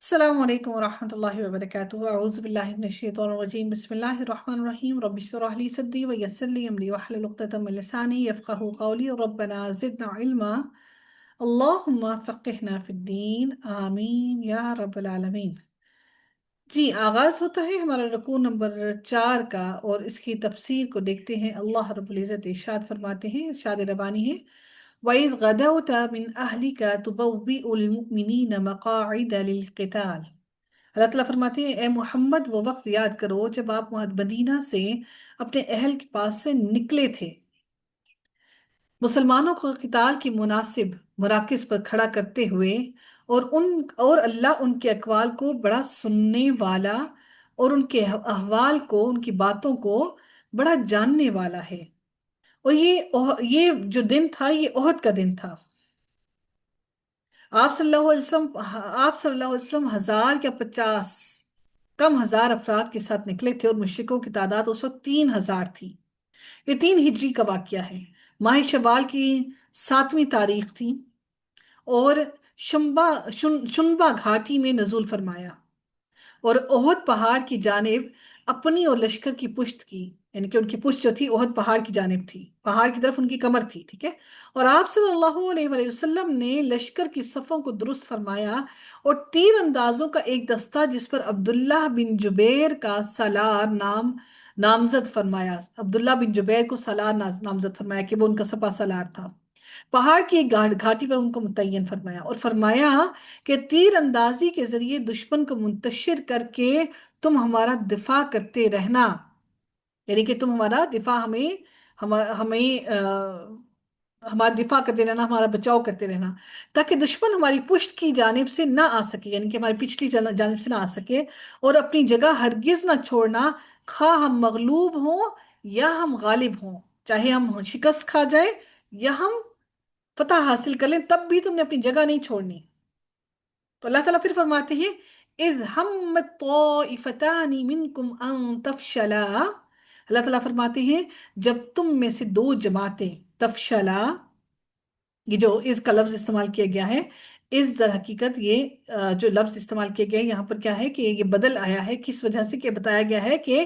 السلام علیکم ورحمۃ اللہ وبرکاتہ اعوذ باللہ من الشیطان الرجیم بسم اللہ الرحمن الرحیم رب اشرح لی صدری ویسر لی امری واحلل عقدۃ من لسانی یفقہوا قولی ربنا زدنا علما اللہم فقہنا فی الدین آمین یا رب العالمین۔ جی آغاز ہوتا ہے ہمارا رکوع نمبر 4 کا، اور اس کی تفسیر کو دیکھتے ہیں۔ اللہ رب العزت ارشاد فرماتے ہیں، ارشاد ربانی ہے وَإِذْ غَدَوْتَ مِنْ أَهْلِكَ تُبَوِّئُ الْمُؤْمِنِينَ مَقَاعِدَ لِلْقِتَالِ۔ اللہ تعالیٰ فرماتے ہیں اے محمد وہ وقت یاد کرو جب آپ مدینہ سے اپنے اہل کے پاس سے نکلے تھے، مسلمانوں کو قتال کی مناسب مراکز پر کھڑا کرتے ہوئے، اور اللہ ان کے اقوال کو بڑا سننے والا، اور ان کے احوال کو، ان کی باتوں کو بڑا جاننے والا ہے۔ اور یہ جو دن تھا یہ احد کا دن تھا۔ آپ صلی اللہ علیہ وسلم 1000 یا 50 کم ہزار افراد کے ساتھ نکلے تھے، اور مشرکوں کی تعداد اس وقت 3000 تھی۔ یہ 3 ہجری کا واقعہ ہے۔ ماہ شوال کی 7ویں تاریخ تھی، اور شنبا گھاٹی میں نزول فرمایا، اور احد پہاڑ کی جانب اپنی اور لشکر کی پشت کی، یعنی کہ ان کی پشت جو تھی احد پہاڑ کی جانب تھی، پہاڑ کی طرف ان کی کمر تھی، ٹھیک ہے۔ اور آپ صلی اللہ علیہ وآلہ وسلم نے لشکر کی صفوں کو درست فرمایا، اور تیر اندازوں کا ایک دستہ جس پر عبداللہ بن جبیر کا سالار نامزد فرمایا، عبداللہ بن جبیر کو سالار نامزد فرمایا کہ وہ ان کا سپہ سالار تھا، پہاڑ کی ایک گھاٹی پر ان کو متعین فرمایا، اور فرمایا کہ تیر اندازی کے ذریعے دشمن کو منتشر کر کے تم ہمارا دفاع کرتے رہنا، یعنی کہ تم ہمارا دفاع ہمارا دفاع کرتے رہنا، ہمارا بچاؤ کرتے رہنا، تاکہ دشمن ہماری پشت کی جانب سے نہ آ سکے، یعنی کہ ہماری پچھلی جانب سے نہ آ سکے، اور اپنی جگہ ہرگز نہ چھوڑنا، خواہ ہم مغلوب ہوں یا ہم غالب ہوں، چاہے ہم شکست کھا جائیں یا ہم فتح حاصل کر لیں، تب بھی تم نے اپنی جگہ نہیں چھوڑنی۔ تو اللہ تعالیٰ پھر فرماتے ہیں اِذْ ہمت طائفتان منکم ان تفشلا، اللہ تعالیٰ فرماتے ہیں جب تم میں سے 2 جماعتیں، تفشلا، یہ جو اس کا لفظ استعمال کیا گیا ہے، اس در حقیقت یہ جو لفظ استعمال کیا گیا ہے یہاں پر کیا ہے کہ یہ بدل آیا ہے، کس وجہ سے کہ بتایا گیا ہے کہ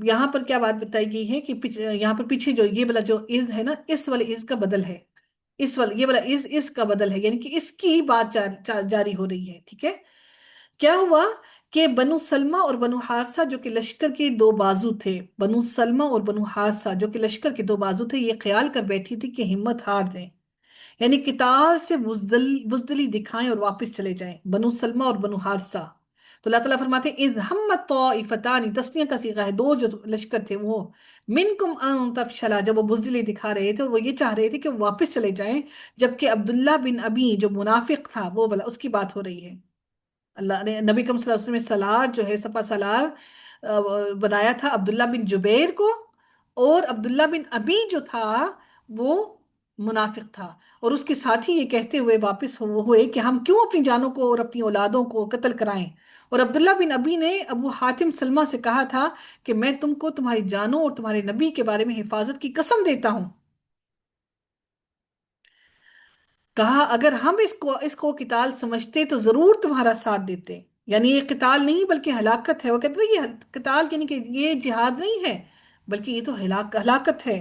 یہاں پر کیا بات بتائی گئی ہے کہ یہاں پر پیچھے جو یہ والا جو از ہے نا، اس والے از کا بدل ہے، یہ والا اس کا بدل ہے، یعنی کہ اس کی بات جاری ہو رہی ہے، ٹھیک ہے۔ کیا ہوا کہ بنو سلمہ اور بنو حارثہ جو کہ لشکر کے 2 بازو تھے، بنو سلمہ اور بنو حارثہ جو کہ لشکر کے 2 بازو تھے، یہ خیال کر بیٹھی تھی کہ ہمت ہار دیں، یعنی قتال سے بزدلی دکھائیں اور واپس چلے جائیں، بنو سلمہ اور بنو حارثہ۔ تو اللہ تعالیٰ فرماتے ہیں اذ ہمت طائفتان، تسنیہ کا صیغہ ہے، 2 جو لشکر تھے وہ، منکم ان تفشلا، جب وہ بزدلی دکھا رہے تھے اور وہ یہ چاہ رہے تھے کہ وہ واپس چلے جائیں، جبکہ عبداللہ بن ابی جو منافق تھا وہ والا، اس کی بات ہو رہی ہے۔ اللہ نے نبی کریم صلی اللہ علیہ وسلم نے سالار جو ہے سپہ سالار بنایا تھا عبداللہ بن جبیر کو، اور عبداللہ بن ابی جو تھا وہ منافق تھا، اور اس کے ساتھی یہ کہتے ہوئے واپس ہوئے کہ ہم کیوں اپنی جانوں کو اور اپنی اولادوں کو قتل کرائیں، اور عبداللہ بن ابی نے ابو حاتم سلمہ سے کہا تھا کہ میں تم کو تمہاری جانوں اور تمہارے نبی کے بارے میں حفاظت کی قسم دیتا ہوں، کہا اگر ہم اس کو قتال سمجھتے تو ضرور تمہارا ساتھ دیتے، یعنی یہ قتال نہیں بلکہ ہلاکت ہے، وہ کہتے ہیں یہ قتال یعنی کہ یہ جہاد نہیں ہے بلکہ یہ تو ہلاکت ہے۔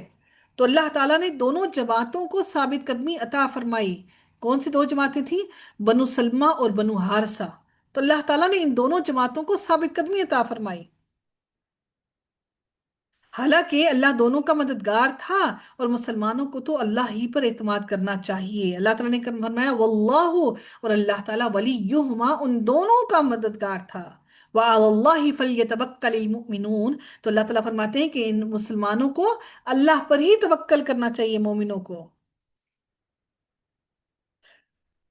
تو اللہ تعالیٰ نے دونوں جماعتوں کو ثابت قدمی عطا فرمائی۔ کون سی 2 جماعتیں تھیں؟ بنو سلمہ اور بنو حارثہ۔ تو اللہ تعالیٰ نے ان دونوں جماعتوں کو ثابت قدمی عطا فرمائی، حالانکہ اللہ دونوں کا مددگار تھا، اور مسلمانوں کو تو اللہ ہی پر اعتماد کرنا چاہیے۔ اللہ تعالیٰ نے فرمایا واللہ، اور اللہ تعالیٰ ولیہما، ان دونوں کا مددگار تھا، وعلی اللہ فلیتوکل المؤمنون، تو اللہ تعالیٰ فرماتے ہیں کہ ان مسلمانوں کو اللہ پر ہی توکل کرنا چاہیے، مومنوں کو۔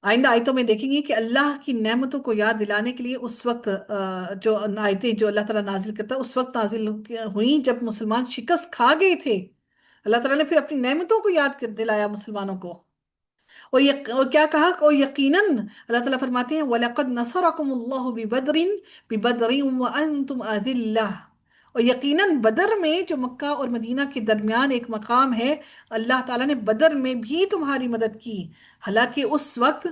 آئندہ آیتوں میں دیکھیں گے کہ اللہ کی نعمتوں کو یاد دلانے کے لیے اس وقت جو آیتیں جو اللہ تعالیٰ نازل کرتا ہے اس وقت نازل ہوئیں جب مسلمان شکست کھا گئے تھے، اللہ تعالیٰ نے پھر اپنی نعمتوں کو یاد دلایا مسلمانوں کو، اور کیا کہا، اور یقیناً اللہ تعالیٰ فرماتے ہیں وَلَقَدْ نَصَرَكُمُ اللَّهُ بِبَدْرٍ وَأَنْتُمْ أَذِلَّةٌ، اور یقیناً بدر میں جو مکہ اور مدینہ کے درمیان ایک مقام ہے، اللہ تعالیٰ نے بدر میں بھی تمہاری مدد کی، حالانکہ اس وقت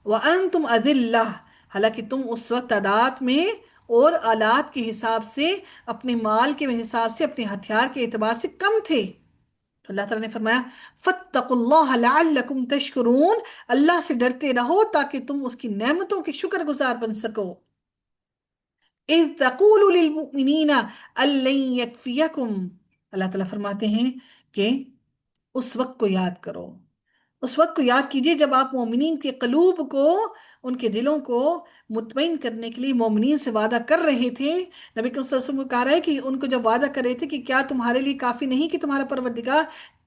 وَأَنْتُمْ أَذِلَّةٌ، حالانکہ تم اس وقت تعداد میں اور آلات کے حساب سے، اپنے مال کے حساب سے، اپنے ہتھیار کے اعتبار سے کم تھے۔ تو اللہ تعالیٰ نے فرمایا فَاتَّقُوا اللَّهَ لَعَلَّكُمْ تَشْكُرُونَ، اللہ سے ڈرتے رہو تاکہ تم اس کی نعمتوں کے شکر گزار بن سکو۔ اِذْ تَقُولُ لِلْمُؤْمِنِينَ أَن لَّن يَكْفِيَكُمْ، اللہ تعالیٰ فرماتے ہیں کہ اس وقت کو یاد کرو، اس وقت کو یاد کیجئے جب آپ مومنین کے قلوب کو، ان کے دلوں کو مطمئن کرنے کے لیے مومنین سے وعدہ کر رہے تھے۔ نبی کریم صلی اللہ علیہ وسلم کو کہا رہا ہے کہ ان کو جب وعدہ کر رہے تھے کہ کیا تمہارے لیے کافی نہیں کہ تمہارا پروردگار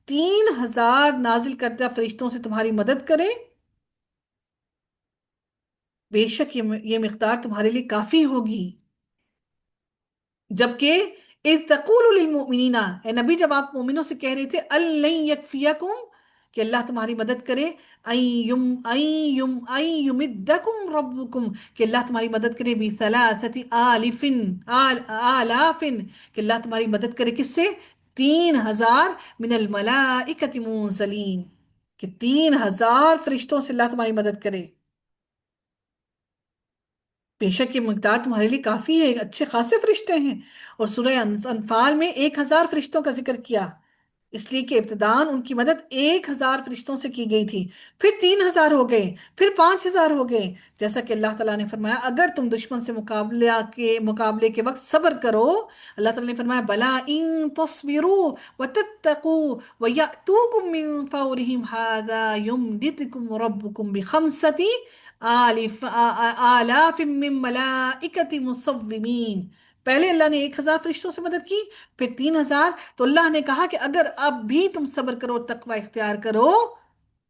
3,000 نازل کردہ فرشتوں سے تمہاری مدد کرے؟ بے شک یہ مقدار تمہارے لیے کافی ہوگی۔ جبکہ اذ تقول للمؤمنین، اے نبی جب آپ مومنوں سے کہہ رہے تھے الن یکفیکم، کہ اللہ تمہاری مدد کرے، این یمدکم ربکم، کہ اللہ تمہاری مدد کرے بثلاثت آلاف، کہ اللہ تمہاری مدد کرے کس سے؟ 3,000 من الملائکۃ منزلین، کہ 3,000 فرشتوں سے اللہ تمہاری مدد کرے۔ بے شک یہ مقدار تمہارے لیے کافی ہے، اچھے خاصے فرشتے ہیں۔ اور سورہ انفال میں 1,000 فرشتوں کا ذکر کیا، اس لیے کہ ابتداً ان کی مدد 1,000 فرشتوں سے کی گئی تھی، پھر 3,000 ہو گئے، پھر 5,000 ہو گئے، جیسا کہ اللہ تعالیٰ نے فرمایا اگر تم دشمن سے مقابلے کے وقت صبر کرو، اللہ تعالیٰ نے فرمایا بلا ان تصبروا وتتقوا ويأتوكم من فورهم هذا يمددكم ربكم بخمسة آلاف من ملائکت مصومین۔ پہلے اللہ نے 1,000 فرشتوں سے مدد کی، پھر 3,000، تو اللہ نے کہا کہ اگر اب بھی تم صبر کرو، تقوی اختیار کرو،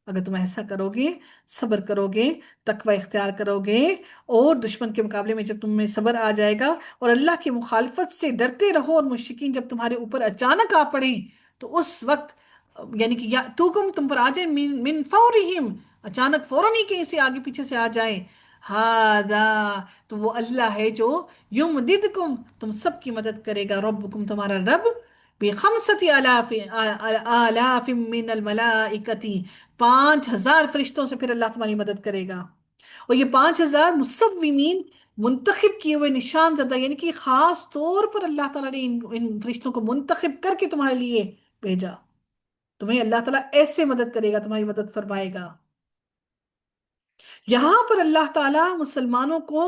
اگر تم ایسا کرو گے، صبر کرو گے، تقوی اختیار کرو گے، اور دشمن کے مقابلے میں جب تم میں صبر آ جائے گا اور اللہ کی مخالفت سے ڈرتے رہو، اور مشرکین جب تمہارے اوپر اچانک آ پڑیں تو اس وقت یعنی کہ یا تو تم پر آ جائے من فورہم، اچانک فوراً ہی کہیں سے آگے پیچھے سے آ جائے، ہاذا، تو وہ اللہ ہے جو یمددکم، تم سب کی مدد کرے گا، ربکم، تمہارا رب، بخمسط آلاف من الملائکتی، 5,000 فرشتوں سے پھر اللہ تمہاری مدد کرے گا۔ اور یہ 5,000 مصومین، منتخب کیے ہوئے، نشان زدہ، یعنی کہ خاص طور پر اللہ تعالیٰ نے ان فرشتوں کو منتخب کر کے تمہارے لیے بھیجا۔ تمہیں اللہ تعالیٰ ایسے مدد کرے گا، تمہاری مدد فرمائے گا۔ یہاں پر اللہ تعالیٰ مسلمانوں کو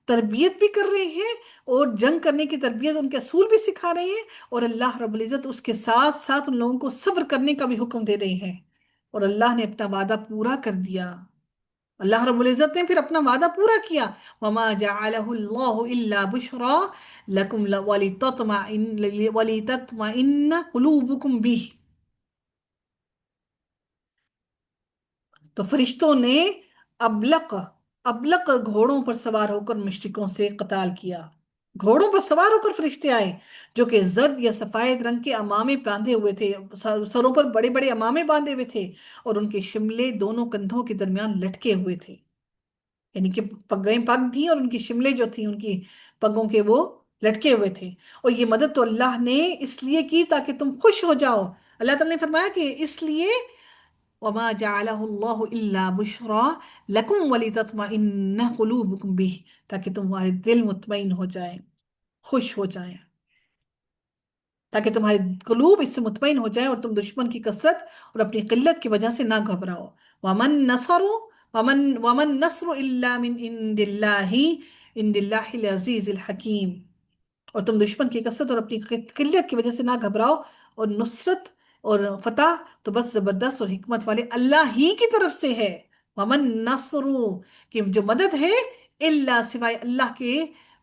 تربیت بھی کر رہے ہیں، اور جنگ کرنے کی تربیت، ان کے اصول بھی سکھا رہے ہیں، اور اللہ رب العزت اس کے ساتھ ساتھ ان لوگوں کو صبر کرنے کا بھی حکم دے رہے ہیں، اور اللہ نے اپنا وعدہ پورا کر دیا۔ اللہ رب العزت نے پھر اپنا وعدہ پورا کیا، وَمَا جَعَلَهُ اللَّهُ إِلَّا بُشْرَى لَكُمْ وَلِتَطْمَئِنَّ قُلُوبُكُمْ بِهِ۔ تو فرشتوں نے ابلق ابلق گھوڑوں پر سوار ہو کر مشرکوں سے قتال کیا۔ گھوڑوں پر سوار ہو کر فرشتے آئے، جو کہ زرد یا سفید رنگ کے امامے باندھے ہوئے تھے، سروں پر بڑے بڑے امامے باندھے ہوئے تھے، اور ان کے شملے دونوں کندھوں کے درمیان لٹکے ہوئے تھے، یعنی کہ پگیں پگ تھیں، اور ان کی شملے جو تھیں ان کی پگوں کے وہ لٹکے ہوئے تھے۔ اور یہ مدد تو اللہ نے اس لیے کی تاکہ تم خوش ہو جاؤ۔ اللہ تعالیٰ نے فرمایا کہ اس لیے وَمَا جَعَلَهُ اللَّهُ إِلَّا بُشْرَى لَكُمْ وَلِتَطْمَئِنَّ قُلُوبُكُمْ بِهِ، تاکہ تمہارے دل مطمئن ہو جائیں، خوش ہو جائیں، تاکہ تمہارے قلوب اس سے مطمئن ہو جائیں، اور تم دشمن کی کثرت اور اپنی قلت کی وجہ سے نہ گھبراؤ۔ وَمَن نَصَرُ وَمَن نَصْرُ إِلَّا مِنْ عِنْدِ اللَّهِ عِنْدِ اللَّهِ الْعَزِيزِ الْحَكِيمِ، اور تم دشمن کی کثرت اور اپنی قلت کی وجہ سے نہ گھبراؤ، اور نصرت اور فتح تو بس زبردست اور حکمت والے اللہ ہی کی طرف سے ہے۔ ومن نصر، کہ جو مدد ہے، اللہ، سوائے اللہ کے،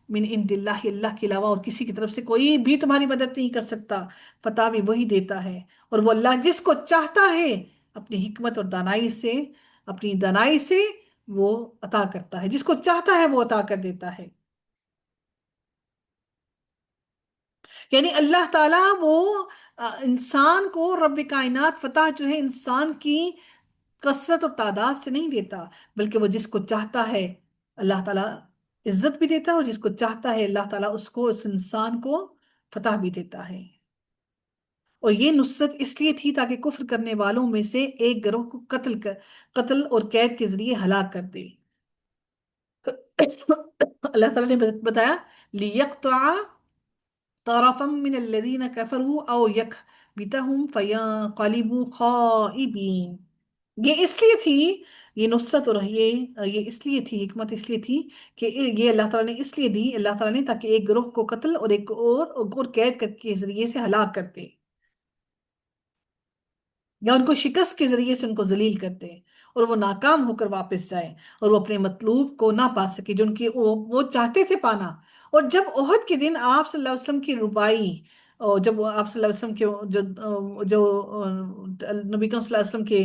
من عند اللہ، اللہ کے علاوہ اور کسی کی طرف سے کوئی بھی تمہاری مدد نہیں کر سکتا، فتح بھی وہی دیتا ہے، اور وہ اللہ جس کو چاہتا ہے اپنی حکمت اور دانائی سے، اپنی دانائی سے وہ عطا کرتا ہے، جس کو چاہتا ہے وہ عطا کر دیتا ہے۔ یعنی اللہ تعالیٰ وہ انسان کو، رب کائنات فتح جو ہے انسان کی کثرت اور تعداد سے نہیں دیتا، بلکہ وہ جس کو چاہتا ہے اللہ تعالیٰ عزت بھی دیتا ہے، اور جس کو چاہتا ہے اللہ تعالیٰ اس کو، اس انسان کو فتح بھی دیتا ہے۔ اور یہ نصرت اس لیے تھی تاکہ کفر کرنے والوں میں سے ایک گروہ کو قتل اور قید کے ذریعے ہلاک کر دے۔ اللہ تعالیٰ نے بتایا لیقطع طرفا من الذين كفروا او يكبتهم فينقلبوا خائبين. یہ اس لیے تھی، یہ نصرت اور یہ اس لیے تھی، حکمت اس لیے تھی کہ یہ اللہ تعالیٰ نے اس لیے دی، اللہ تعالیٰ نے، تاکہ ایک گروہ کو قتل اور ایک اور قید کے ذریعے سے ہلاک کرتے، یا ان کو شکست کے ذریعے سے ان کو ذلیل کرتے، اور وہ ناکام ہو کر واپس جائے، اور وہ اپنے مطلوب کو نہ پا سکے جو ان کی وہ چاہتے تھے پانا. اور جب احد کے دن آپ صلی اللہ علیہ وسلم کی ربائی، اور جب آپ صلی اللہ علیہ وسلم کے نبی کریم صلی اللہ علیہ وسلم کے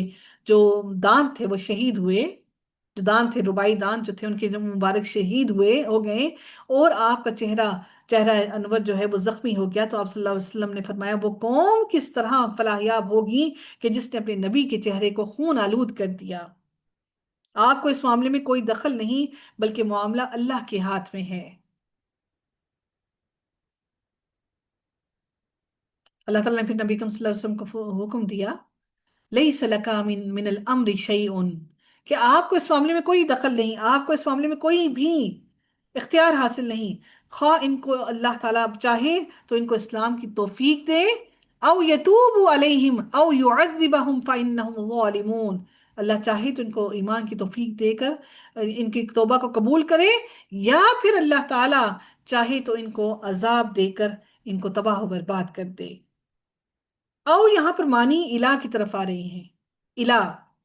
جو دانت تھے وہ شہید ہوئے، جو دان تھے، ربائی دان جو تھے ان کے جو مبارک شہید ہو گئے، اور آپ کا چہرہ انور جو ہے وہ زخمی ہو گیا، تو آپ صلی اللہ علیہ وسلم نے فرمایا وہ قوم کس طرح فلاحیاب ہوگی کہ جس نے اپنے نبی کے چہرے کو خون آلود کر دیا. آپ کو اس معاملے میں کوئی دخل نہیں، بلکہ معاملہ اللہ کے ہاتھ میں ہے. اللہ تعالیٰ نے پھر نبی کریم صلی اللہ علیہ وسلم کو حکم دیا لیس لک من الامر شیء، کہ آپ کو اس معاملے میں کوئی دخل نہیں، آپ کو اس معاملے میں کوئی بھی اختیار حاصل نہیں. خواہ ان کو اللہ تعالیٰ چاہے تو ان کو اسلام کی توفیق دے، او یتوب علیہم او یعذبہم فانہم ظالمون، اللہ چاہے تو ان کو ایمان کی توفیق دے کر ان کی توبہ کو قبول کرے، یا پھر اللہ تعالیٰ چاہے تو ان کو عذاب دے کر ان کو تباہ و برباد کر دے. او یہاں پر معنی الہ کی طرف آ رہی ہیں. الہ،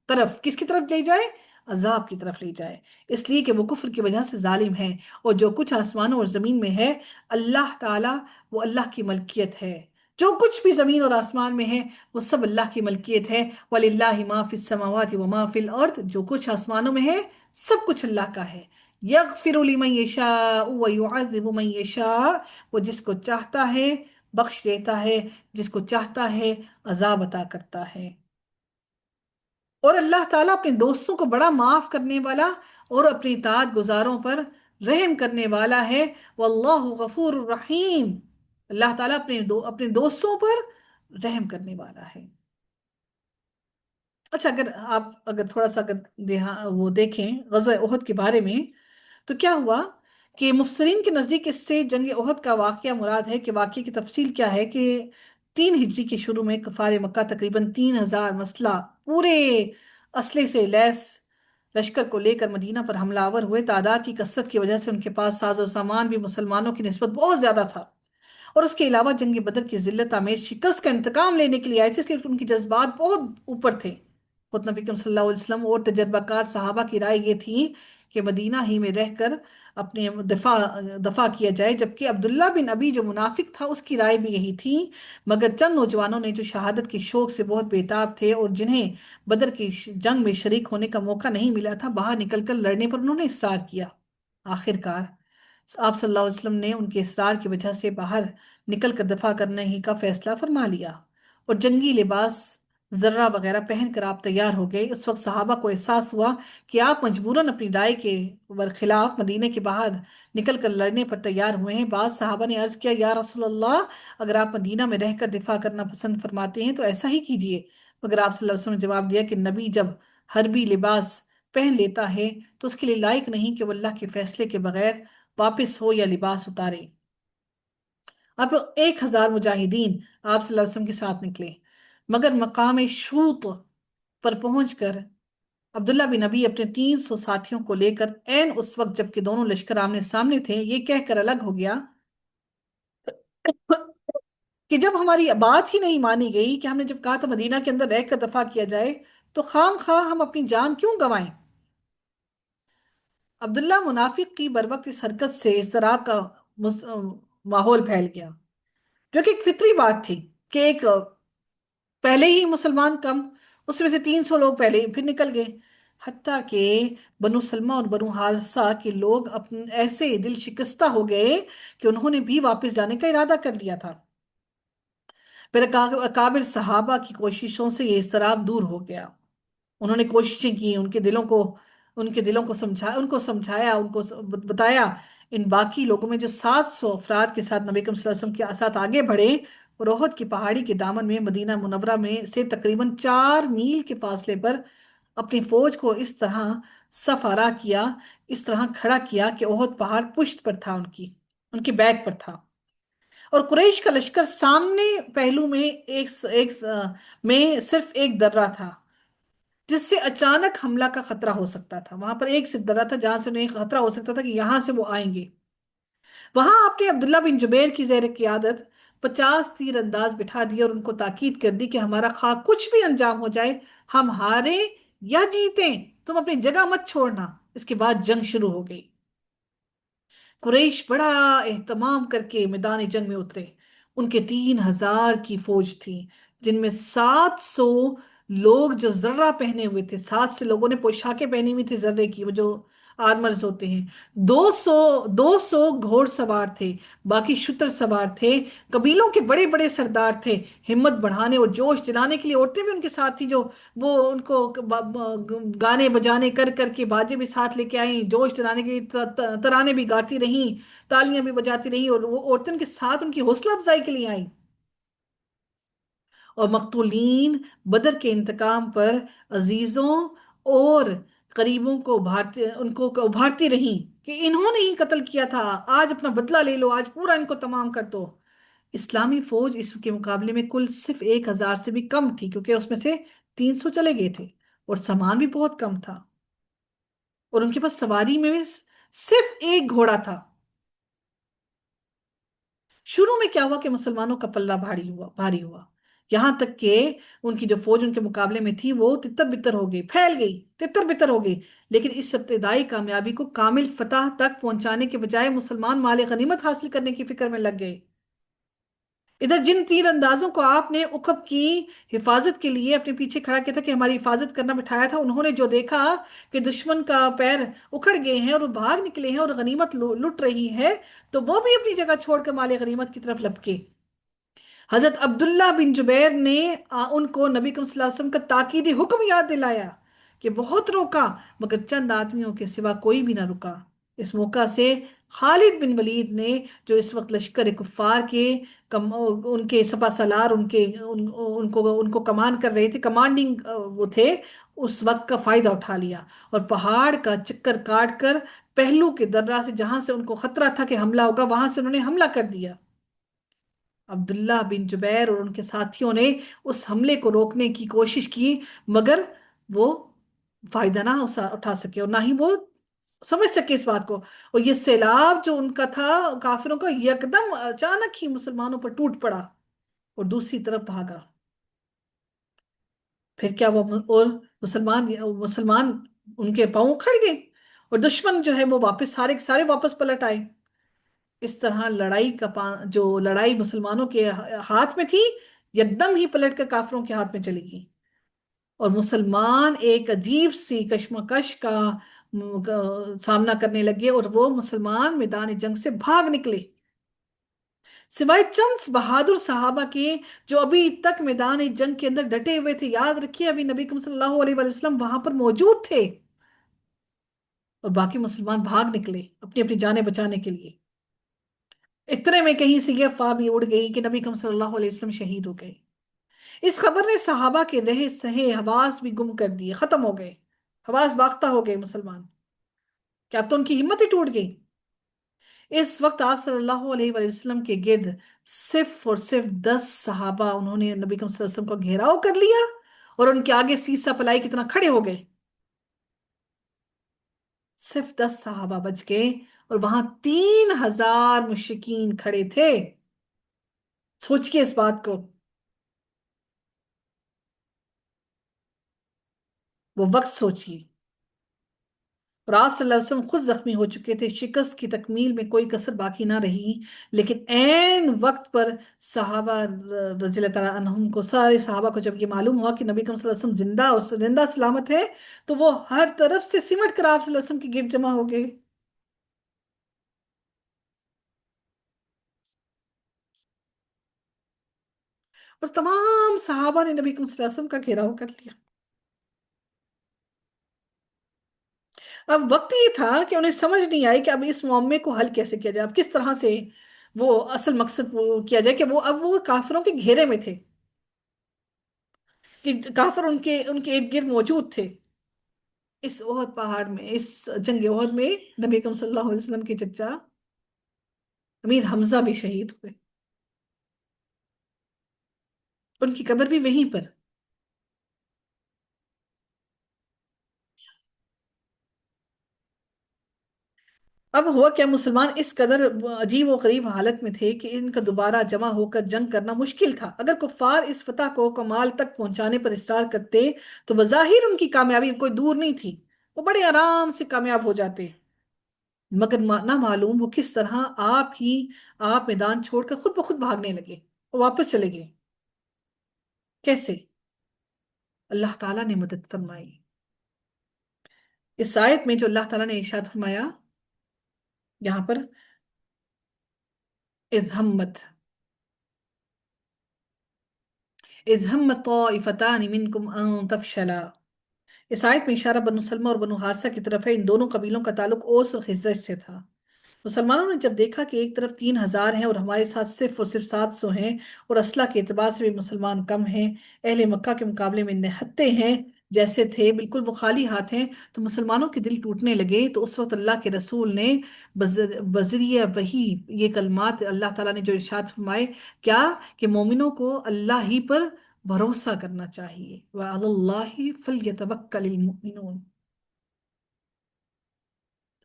طرف، کس کی طرف لے جائے؟ عذاب کی طرف لے جائے، اس لیے کہ وہ کفر کی وجہ سے ظالم ہے. اور جو کچھ آسمانوں اور زمین میں ہے اللہ تعالیٰ، وہ اللہ کی ملکیت ہے. جو کچھ بھی زمین اور آسمان میں ہے وہ سب اللہ کی ملکیت ہے. وَلِلَّهِ مَا فِي السَّمَاوَاتِ وَمَا فِي الْأَرْضِ، جو کچھ آسمانوں میں ہے سب کچھ اللہ کا ہے. يَغْفِرُ لِمَن يَشَاءُ وَيُعَذِّبُ مَن يَشَاءُ، وہ جس کو چاہتا ہے بخش دیتا ہے، جس کو چاہتا ہے عذاب عطا کرتا ہے. اور اللہ تعالیٰ اپنے دوستوں کو بڑا معاف کرنے والا اور اپنی اطاعت گزاروں پر رحم کرنے والا ہے. واللہ غفور الرحیم، اللہ تعالیٰ اپنے دوستوں پر رحم کرنے والا ہے. اچھا، اگر تھوڑا سا وہ دیکھیں غزوہ احد کے بارے میں، تو کیا ہوا کہ مفسرین کے نزدیک اس سے جنگ احد کا واقعہ مراد ہے. کہ واقعے کی تفصیل کیا ہے کہ 3 ہجری کے شروع میں کفار مکہ تقریباً 3000 مسلح پورے اسلحے سے لیس لشکر کو لے کر مدینہ پر حملہ آور ہوئے. تعداد کی کثرت کی وجہ سے ان کے پاس ساز و سامان بھی مسلمانوں کی نسبت بہت زیادہ تھا، اور اس کے علاوہ جنگ بدر کی ذلت آمیز شکست کا انتقام لینے کے لیے آئے تھے، اس لیے ان کی جذبات بہت اوپر تھے. خود نبی کریم صلی اللہ علیہ وسلم اور تجربہ کار صحابہ کی رائے یہ تھی کہ مدینہ ہی میں رہ کر اپنے دفاع کیا جائے، جبکہ عبداللہ بن ابی جو منافق تھا اس کی رائے بھی یہی تھی. مگر چند نوجوانوں نے جو شہادت کے شوق سے بہت بےتاب تھے اور جنہیں بدر کی جنگ میں شریک ہونے کا موقع نہیں ملا تھا، باہر نکل کر لڑنے پر انہوں نے اصرار کیا. آخر کار آپ صلی اللہ علیہ وسلم نے ان کے اصرار کی وجہ سے باہر نکل کر دفاع کرنے ہی کا فیصلہ فرما لیا، اور جنگی لباس ذرہ وغیرہ پہن کر آپ تیار ہو گئے. اس وقت صحابہ کو احساس ہوا کہ آپ مجبوراً اپنی رائے کے برخلاف مدینے کے باہر نکل کر لڑنے پر تیار ہوئے ہیں. بعض صحابہ نے عرض کیا یا رسول اللہ، اگر آپ مدینہ میں رہ کر دفاع کرنا پسند فرماتے ہیں تو ایسا ہی کیجئے. مگر آپ صلی اللہ علیہ وسلم نے جواب دیا کہ نبی جب حربی لباس پہن لیتا ہے تو اس کے لیے لائق نہیں کہ وہ اللہ کے فیصلے کے بغیر واپس ہو یا لباس اتارے. اب 1000 مجاہدین آپ صلی اللہ علیہ وسلم کے ساتھ نکلے، مگر مقام شوط پر پہنچ کر عبداللہ بن نبی اپنے 300 ساتھیوں کو لے کر عین اس وقت جب کہ دونوں لشکر آمنے سامنے تھے یہ کہہ کر الگ ہو گیا کہ جب ہماری بات ہی نہیں مانی گئی، کہ ہم نے جب کہا تھا مدینہ کے اندر رہ کر دفاع کیا جائے، تو خام خواہ ہم اپنی جان کیوں گنوائیں. عبداللہ منافق کی بروقت اس حرکت سے اضطراب کا ماحول پھیل گیا، جو کہ ایک فطری بات تھی کہ ایک پہلے ہی مسلمان کم، اس میں سے 300 لوگ پہلے ہی پھر نکل گئے. حتیٰ کہ بنو سلمہ اور بنو حارثہ کے لوگ ایسے دل شکستہ ہو گئے کہ انہوں نے بھی واپس جانے کا ارادہ کر لیا تھا. پھر اکابر صحابہ کی کوششوں سے یہ اضطراب دور ہو گیا. انہوں نے کوششیں کی، ان کے دلوں کو سمجھایا، ان کو بتایا. ان باقی لوگوں میں جو 700 افراد کے ساتھ نبی کریم صلی اللہ علیہ وسلم کے ساتھ آگے بڑھے اور احد کی پہاڑی کے دامن میں مدینہ منورہ میں سے تقریباً 4 میل کے فاصلے پر اپنی فوج کو اس طرح صف آرا کیا، اس طرح کھڑا کیا کہ احد پہاڑ پشت پر تھا، ان کی بیک پر تھا، اور قریش کا لشکر سامنے پہلو میں میں صرف ایک درہ تھا جس سے اچانک حملہ کا خطرہ ہو سکتا تھا۔ وہاں پر ایک صرف درہ تھا جہاں سے انہیں خطرہ ہو سکتا تھا کہ یہاں سے وہ آئیں گے۔ وہاں آپ نے عبداللہ بن جبیر کی زیر قیادت 50 تیر انداز بٹھا دیے اور ان کو تاکید کر دی کہ ہمارا خواہ کچھ بھی انجام ہو جائے، ہم ہارے یا جیتیں، تم اپنی جگہ مت چھوڑنا۔ اس کے بعد جنگ شروع ہو گئی۔ قریش بڑا اہتمام کر کے میدان جنگ میں اترے۔ ان کے 3,000 کی فوج تھی، جن میں 700 لوگ جو زرہ پہنے ہوئے تھے، 700 لوگوں نے پوشاکیں پہنی ہوئی تھی زرے کی، وہ جو آرمرز ہوتے ہیں۔ 200 گھوڑ سوار تھے، باقی شتر سوار تھے، قبیلوں کے بڑے بڑے سردار تھے۔ ہمت بڑھانے اور جوش دلانے کے لیے عورتیں بھی ان کے ساتھ تھی، جو وہ ان کو گانے بجانے کر کر کے باجے بھی ساتھ لے کے آئیں، جوش دلانے کے لیے ترانے بھی گاتی رہیں، تالیاں بھی بجاتی رہیں، اور وہ عورتیں ان کے ساتھ ان کی حوصلہ افزائی کے لیے آئیں، اور مقتولین بدر کے انتقام پر عزیزوں اور قریبوں کو ابھارتی رہیں کہ انہوں نے ہی قتل کیا تھا، آج اپنا بدلہ لے لو، آج پورا ان کو تمام کر دو۔ اسلامی فوج اس کے مقابلے میں کل صرف 1,000 سے بھی کم تھی، کیونکہ اس میں سے 300 چلے گئے تھے، اور سامان بھی بہت کم تھا، اور ان کے پاس سواری میں بھی صرف ایک گھوڑا تھا۔ شروع میں کیا ہوا کہ مسلمانوں کا پلہ بھاری ہوا، یہاں تک کہ ان کی جو فوج ان کے مقابلے میں تھی وہ تتر بتر ہو گئی، پھیل گئی، تتر بتر ہو گئی۔ لیکن اس ابتدائی کامیابی کو کامل فتح تک پہنچانے کے بجائے مسلمان مال غنیمت حاصل کرنے کی فکر میں لگ گئے۔ ادھر جن تیر اندازوں کو آپ نے عقب کی حفاظت کے لیے اپنے پیچھے کھڑا کیا تھا کہ ہماری حفاظت کرنا بٹھایا تھا، انہوں نے جو دیکھا کہ دشمن کا پیر اکھڑ گئے ہیں اور وہ بھاگ نکلے ہیں اور غنیمت لٹ رہی ہے، تو وہ بھی اپنی جگہ چھوڑ کر مال غنیمت کی طرف لپکے۔ حضرت عبداللہ بن جبیر نے ان کو نبی کریم صلی اللہ علیہ وسلم کا تاکیدی حکم یاد دلایا کہ بہت روکا، مگر چند آدمیوں کے سوا کوئی بھی نہ رکا۔ اس موقع سے خالد بن ولید نے، جو اس وقت لشکر کفار کے ان کے سپہ سالار، ان کو کمان کر رہے تھے، کمانڈنگ وہ تھے، اس وقت کا فائدہ اٹھا لیا، اور پہاڑ کا چکر کاٹ کر پہلو کے درہ سے، جہاں سے ان کو خطرہ تھا کہ حملہ ہوگا، وہاں سے انہوں نے حملہ کر دیا۔ عبداللہ بن جبیر اور ان کے ساتھیوں نے اس حملے کو روکنے کی کوشش کی، مگر وہ فائدہ نہ اٹھا سکے، اور نہ ہی وہ سمجھ سکے اس بات کو، اور یہ سیلاب جو ان کا تھا کافروں کا، یکدم اچانک ہی مسلمانوں پر ٹوٹ پڑا اور دوسری طرف بھاگا۔ پھر کیا وہ اور مسلمان ان کے پاؤں کھڑ گئے، اور دشمن جو ہے وہ واپس سارے کے سارے واپس پلٹ آئے۔ اس طرح جو لڑائی مسلمانوں کے ہاتھ میں تھی، یکدم ہی پلٹ کر کافروں کے ہاتھ میں چلی گئی، اور مسلمان ایک عجیب سی کشمکش کا سامنا کرنے لگے، اور وہ مسلمان میدان جنگ سے بھاگ نکلے، سوائے چند بہادر صحابہ کے جو ابھی تک میدان جنگ کے اندر ڈٹے ہوئے تھے۔ یاد رکھیے، ابھی نبی کریم صلی اللہ علیہ وآلہ وسلم وہاں پر موجود تھے، اور باقی مسلمان بھاگ نکلے اپنی اپنی جانیں بچانے کے لیے۔ اتنے میں کہیں سے یہ افواہ بھی اڑ گئی کہ نبی کریم صلی اللہ علیہ وسلم شہید ہو گئے۔ اس خبر نے صحابہ کے رہے سہے حواس بھی گم کر دیے، ختم ہو گئے، حواس باختہ ہو گئے مسلمان، کہ اب تو ان کی ہمت ہی ٹوٹ گئی۔ اس وقت آپ صلی اللہ علیہ وآلہ وسلم کے گرد صرف اور صرف 10 صحابہ، انہوں نے نبی کریم صلی اللہ علیہ وسلم کو گھیراؤ کر لیا، اور ان کے آگے سیسا پلائی کی طرح کھڑے ہو گئے۔ صرف 10 صحابہ بچ گئے، اور وہاں 3,000 مشرکین کھڑے تھے۔ سوچئے اس بات کو، وہ وقت سوچئے، اور آپ صلی اللہ علیہ وسلم خود زخمی ہو چکے تھے، شکست کی تکمیل میں کوئی کسر باقی نہ رہی، لیکن عین وقت پر صحابہ رضی اللہ تعالیٰ عنہم کو، سارے صحابہ کو جب یہ معلوم ہوا کہ نبی کریم صلی اللہ علیہ وسلم زندہ اور زندہ سلامت ہے، تو وہ ہر طرف سے سمٹ کر آپ صلی اللہ علیہ وسلم کے گرد جمع ہو گئے، اور تمام صحابہ نے نبی کریم صلی اللہ علیہ وسلم کا گھیراؤ کر لیا۔ اب وقت یہ تھا کہ انہیں سمجھ نہیں آئی کہ اب اس معاملے کو حل کیسے کیا جائے، اب کس طرح سے وہ اصل مقصد وہ کیا جائے، کہ اب وہ کافروں کے گھیرے میں تھے، کہ کافر ان کے ارد گرد موجود تھے۔ اس احد پہاڑ میں، اس جنگ احد میں نبی اکرم صلی اللہ علیہ وسلم کے چچا امیر حمزہ بھی شہید ہوئے، ان کی قبر بھی وہیں پر۔ اب ہوا کیا، مسلمان اس قدر عجیب و غریب حالت میں تھے کہ ان کا دوبارہ جمع ہو کر جنگ کرنا مشکل تھا۔ اگر کفار اس فتح کو کمال تک پہنچانے پر اصرار کرتے تو بظاہر ان کی کامیابی کوئی دور نہیں تھی، وہ بڑے آرام سے کامیاب ہو جاتے، مگر نہ معلوم وہ کس طرح آپ میدان چھوڑ کر خود بخود بھاگنے لگے، وہ واپس چلے گئے۔ کیسے؟ اللہ تعالیٰ نے مدد فرمائی۔ اس آیت میں جو اللہ تعالیٰ نے ارشاد فرمایا یہاں پر، اذ ہمت اذ ہمت طائفتان منکم ان تفشلا، اس آیت میں اشارہ بنو سلمہ اور بنو حارثہ کی طرف ہے۔ ان دونوں قبیلوں کا تعلق اوس اور خزرج سے تھا۔ مسلمانوں نے جب دیکھا کہ ایک طرف 3,000 ہیں اور ہمارے ساتھ صرف اور صرف 700 ہیں، اور اسلحہ کے اعتبار سے بھی مسلمان کم ہیں، اہل مکہ کے مقابلے میں نہتے ہیں جیسے تھے، بالکل وہ خالی ہاتھ ہیں، تو مسلمانوں کے دل ٹوٹنے لگے۔ تو اس وقت اللہ کے رسول نے بذریعہ وحی یہ کلمات اللہ تعالیٰ نے جو ارشاد فرمائے، کیا کہ مومنوں کو اللہ ہی پر بھروسہ کرنا چاہیے، وَعَلَى اللَّهِ فَلْيَتَوَكَّلِ الْمُؤْمِنُونَ۔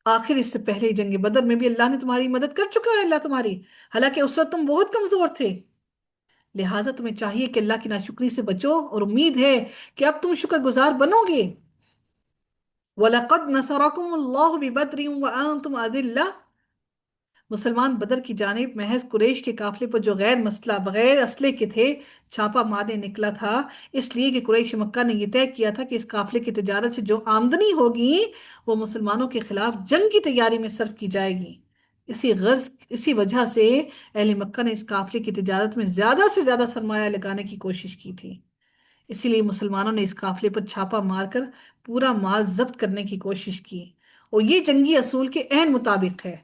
آخر اس سے پہلے جنگ بدر میں بھی اللہ نے تمہاری مدد کر چکا ہے، اللہ تمہاری، حالانکہ اس وقت تم بہت کمزور تھے، لہٰذا تمہیں چاہیے کہ اللہ کی ناشکری سے بچو، اور امید ہے کہ اب تم شکر گزار بنو گے۔ وَلَقَدْ نَصَرَكُمُ اللَّهُ بِبَدْرٍ وَأَنْتُمْ أَذِلَّةٌ، مسلمان بدر کی جانب محض قریش کے قافلے پر جو غیر مسلح بغیر اسلحے کے تھے چھاپا مارنے نکلا تھا، اس لیے کہ قریش مکہ نے یہ طے کیا تھا کہ اس قافلے کی تجارت سے جو آمدنی ہوگی وہ مسلمانوں کے خلاف جنگ کی تیاری میں صرف کی جائے گی۔ اسی وجہ سے اہل مکہ نے اس قافلے کی تجارت میں زیادہ سے زیادہ سرمایہ لگانے کی کوشش کی تھی، اسی لیے مسلمانوں نے اس قافلے پر چھاپا مار کر پورا مال ضبط کرنے کی کوشش کی، اور یہ جنگی اصول کے عین مطابق ہے۔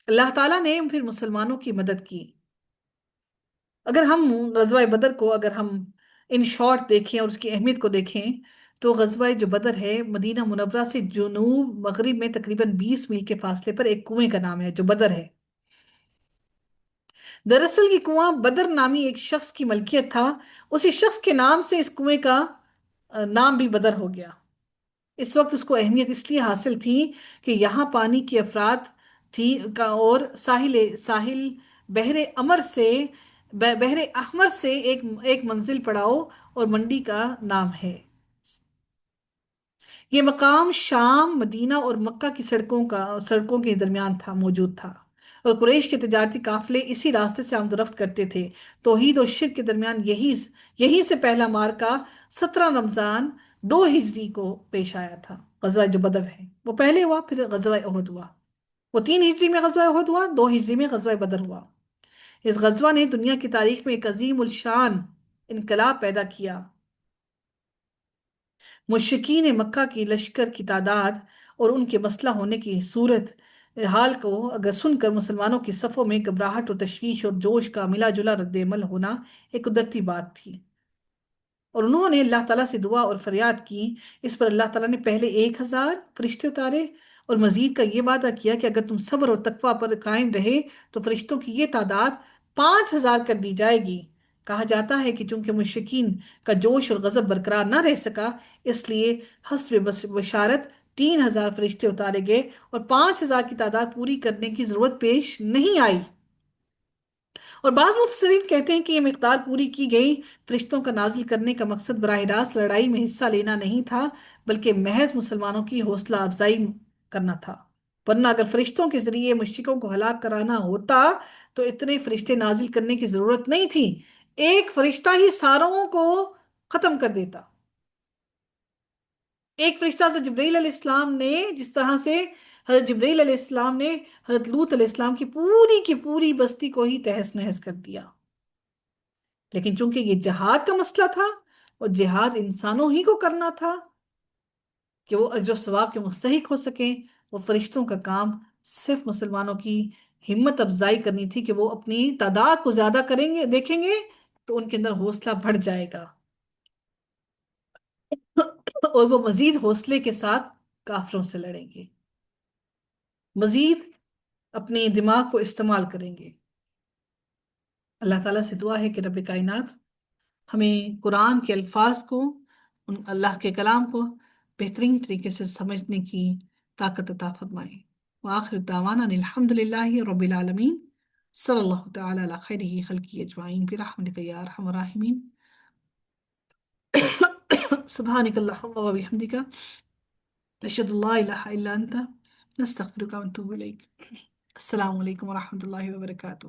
اللہ تعالیٰ نے پھر مسلمانوں کی مدد کی۔ اگر ہم غزوہ بدر کو اگر ہم ان شارٹ دیکھیں اور اس کی اہمیت کو دیکھیں، تو غزوہ جو بدر ہے مدینہ منورہ سے جنوب مغرب میں تقریباً 20 میل کے فاصلے پر ایک کنویں کا نام ہے جو بدر ہے۔ دراصل یہ کنواں بدر نامی ایک شخص کی ملکیت تھا، اسی شخص کے نام سے اس کنویں کا نام بھی بدر ہو گیا۔ اس وقت اس کو اہمیت اس لیے حاصل تھی کہ یہاں پانی کی افراد تھی اور ساحل بحر امر سے بحر احمر سے ایک منزل پڑاؤ اور منڈی کا نام ہے۔ یہ مقام شام، مدینہ اور مکہ کی سڑکوں کے درمیان موجود تھا، اور قریش کے تجارتی قافلے اسی راستے سے آمد و رفت کرتے تھے۔ توحید اور شرک کے درمیان یہی سے پہلا معرکہ 17 رمضان 2 ہجری کو پیش آیا تھا۔ غزوہ جو بدر ہے وہ پہلے ہوا، پھر غزوہ احد ہوا، وہ 3 ہجری میں غزوہ احد ہوا، 2 ہجری میں غزوہ بدر ہوا۔ اس غزوہ نے دنیا کی تاریخ میں ایک عظیم الشان انقلاب پیدا کیا۔ مشرکین مکہ کی لشکر کی تعداد اور ان کے مسلح ہونے کی صورت حال کو اگر سن کر مسلمانوں کی صفوں میں گھبراہٹ اور تشویش اور جوش کا ملا جلا رد عمل ہونا ایک قدرتی بات تھی، اور انہوں نے اللہ تعالیٰ سے دعا اور فریاد کی۔ اس پر اللہ تعالیٰ نے پہلے 1,000 فرشتے اتارے، اور مزید کا یہ وعدہ کیا کہ اگر تم صبر اور تقوی پر قائم رہے تو فرشتوں کی یہ تعداد 5,000 کر دی جائے گی۔ کہا جاتا ہے کہ چونکہ مشرکین کا جوش اور غضب برقرار نہ رہ سکا، اس لیے حسب بشارت 3,000 فرشتے اتارے گئے، اور 5,000 کی تعداد پوری کرنے کی ضرورت پیش نہیں آئی۔ اور بعض مفسرین کہتے ہیں کہ یہ مقدار پوری کی گئی فرشتوں کا نازل کرنے کا مقصد براہ راست لڑائی میں حصہ لینا نہیں تھا، بلکہ محض مسلمانوں کی حوصلہ افزائی کرنا تھا، ورنہ اگر فرشتوں کے ذریعے مشرکوں کو ہلاک کرانا ہوتا تو اتنے فرشتے نازل کرنے کی ضرورت نہیں تھی، ایک فرشتہ ہی ساروں کو ختم کر دیتا۔ ایک فرشتہ حضرت جبرائیل علیہ السلام نے، جس طرح سے حضرت جبرائیل علیہ السلام نے حضرت لوط علیہ السلام کی پوری بستی کو ہی تہس نہس کر دیا، لیکن چونکہ یہ جہاد کا مسئلہ تھا اور جہاد انسانوں ہی کو کرنا تھا کہ وہ اجر و ثواب کے مستحق ہو سکیں، وہ فرشتوں کا کام صرف مسلمانوں کی ہمت افزائی کرنی تھی کہ وہ اپنی تعداد کو زیادہ کریں گے، دیکھیں گے تو ان کے اندر حوصلہ بڑھ جائے گا۔ اور وہ مزید حوصلے کے ساتھ کافروں سے لڑیں گے، مزید اپنے دماغ کو استعمال کریں گے۔ اللہ تعالیٰ سے دعا ہے کہ رب کائنات ہمیں قرآن کے الفاظ کو، اللہ کے کلام کو بہترین طریقے سے سمجھنے کی طاقت عطا فرمائے۔ وآخر دعوانا ان الحمد للہ رب العالمین، صلی اللہ تعالی علی خیر خلقی اجمعین برحمتک یا ارحم الراحمین۔ سبحانک اللہم و بحمدک، نشہد ان لا الہ الا انت، نستغفرک ونتوب الیک۔ السلام علیکم ورحمۃ اللہ وبرکاتہ۔